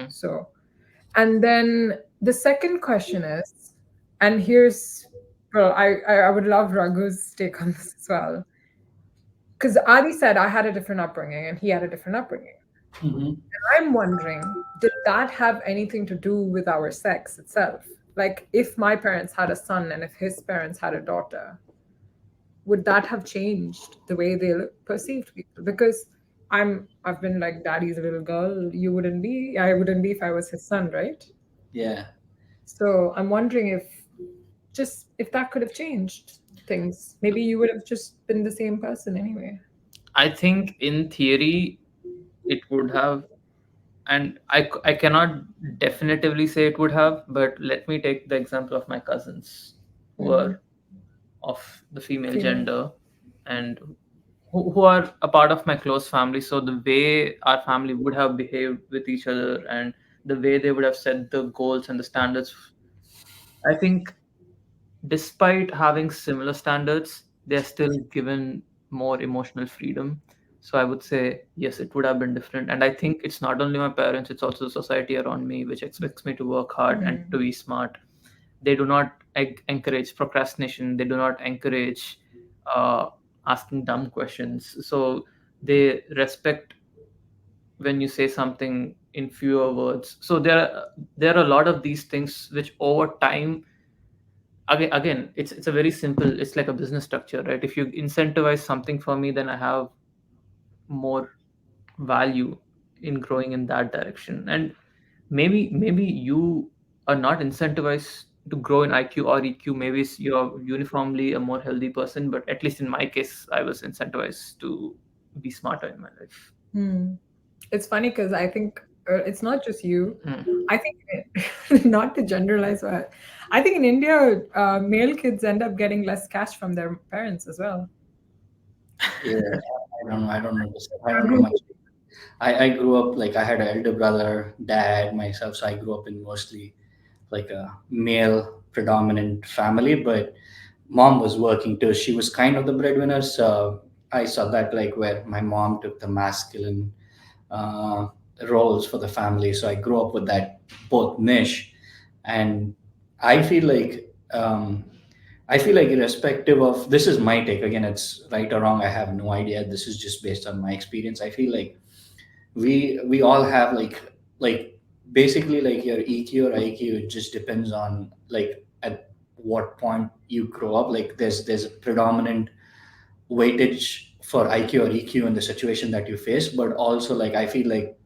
So, and then the second question is, and here's, well, I would love Raghu's take on this as well. Because Adi said I had a different upbringing and he had a different upbringing. Hmm. I'm wondering, did that have anything to do with our sex itself? Like, if my parents had a son and if his parents had a daughter, would that have changed the way they perceived people? Because I've been like daddy's little girl. You wouldn't be. I wouldn't be if I was his son, right? Yeah. So I'm wondering if just if that could have changed things. Maybe you would have just been the same person anyway. I think in theory it would have, and I cannot definitively say it would have, but let me take the example of my cousins who Mm. are of the female Female. gender and who are a part of my close family. So the way our family would have behaved with each other and the way they would have set the goals and the standards, I think despite having similar standards, they're still given more emotional freedom. So I would say yes, it would have been different. And I think it's not only my parents, it's also the society around me, which expects me to work hard and Mm. to be smart. They do not encourage procrastination. They do not encourage uh, asking dumb questions. So they respect when you say something in fewer words. So there are a lot of these things which over time, again, it's a very simple, it's like a business structure, right? If you incentivize something for me, then I have more value in growing in that direction. And maybe you are not incentivized to grow in IQ or EQ. Maybe you're uniformly a more healthy person, but at least in my case I was incentivized to be smarter in my life. Hmm. It's funny because I think it's not just you. Hmm. I think not to generalize, but I think in India, male kids end up getting less cash from their parents as well. Yeah. I don't know. I don't know much. I grew up like I had an elder brother, dad, myself. So I grew up in mostly like a male predominant family, but mom was working too. She was kind of the breadwinner. So I saw that like where my mom took the masculine uh, roles for the family. So I grew up with that both niche, and I feel like I feel like irrespective of this is my take again, it's right or wrong. I have no idea. This is just based on my experience. I feel like we all have like basically like your EQ or IQ. It just depends on like at what point you grow up. Like there's a predominant weightage for IQ or EQ in the situation that you face, but also like I feel like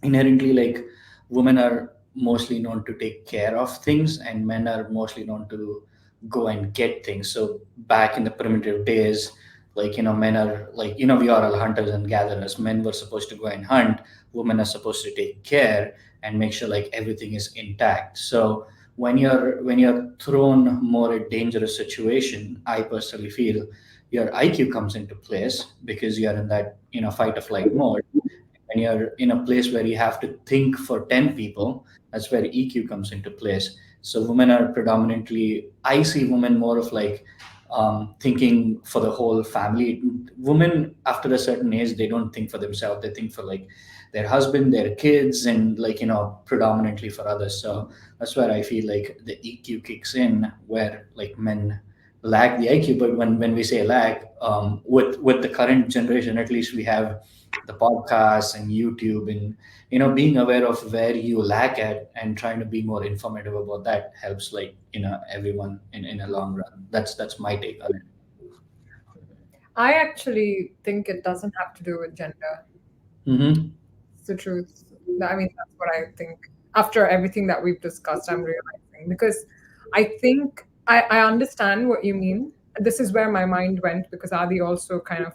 inherently like women are mostly known to take care of things and men are mostly known to go and get things. So back in the primitive days, like men are like we are all hunters and gatherers. Men were supposed to go and hunt, women are supposed to take care and make sure like everything is intact. So when you're thrown more a dangerous situation, I personally feel your IQ comes into place because you're in that fight or flight mode. When you're in a place where you have to think for 10 people, that's where EQ comes into place. So women are predominantly, I see women more of like thinking for the whole family. Women after a certain age, they don't think for themselves, they think for like their husband, their kids, and like predominantly for others. So that's where I feel like the EQ kicks in, where like men lack the IQ. But when we say lack, with the current generation, at least we have the podcasts and YouTube, and being aware of where you lack at and trying to be more informative about that helps like everyone in a long run. That's my take on it. I actually think it doesn't have to do with gender. Mm-hmm. It's the truth. I mean, that's what I think. After everything that we've discussed, I'm realizing because I think I understand what you mean. This is where my mind went because Adi also kind of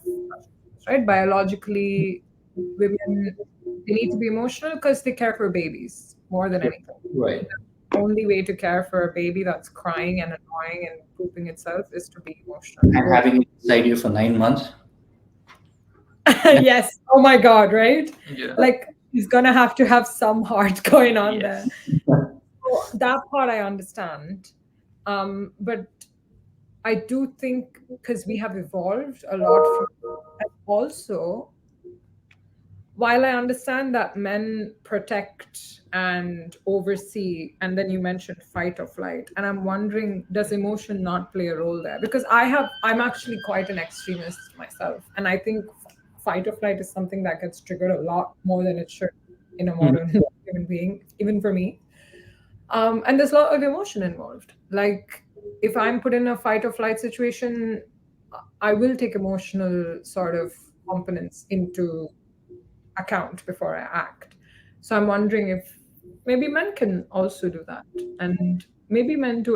right biologically, women they need to be emotional because they care for babies more than anything. Right. The only way to care for a baby that's crying and annoying and pooping itself is to be emotional. And having it inside you for 9 months. Yes. Oh my God, right? Yeah. Like he's gonna have to have some heart going on there. Yes. So that part I understand. But I do think because we have evolved a lot from and also while I understand that men protect and oversee, and then you mentioned fight or flight, and I'm wondering, does emotion not play a role there? Because I'm actually quite an extremist myself, and I think fight or flight is something that gets triggered a lot more than it should in a Mhm. modern human being, even for me. And there's a lot of emotion involved. Like, if I'm put in a fight or flight situation, I will take emotional sort of components into account before I act. So I'm wondering if maybe men can also do that. And maybe men do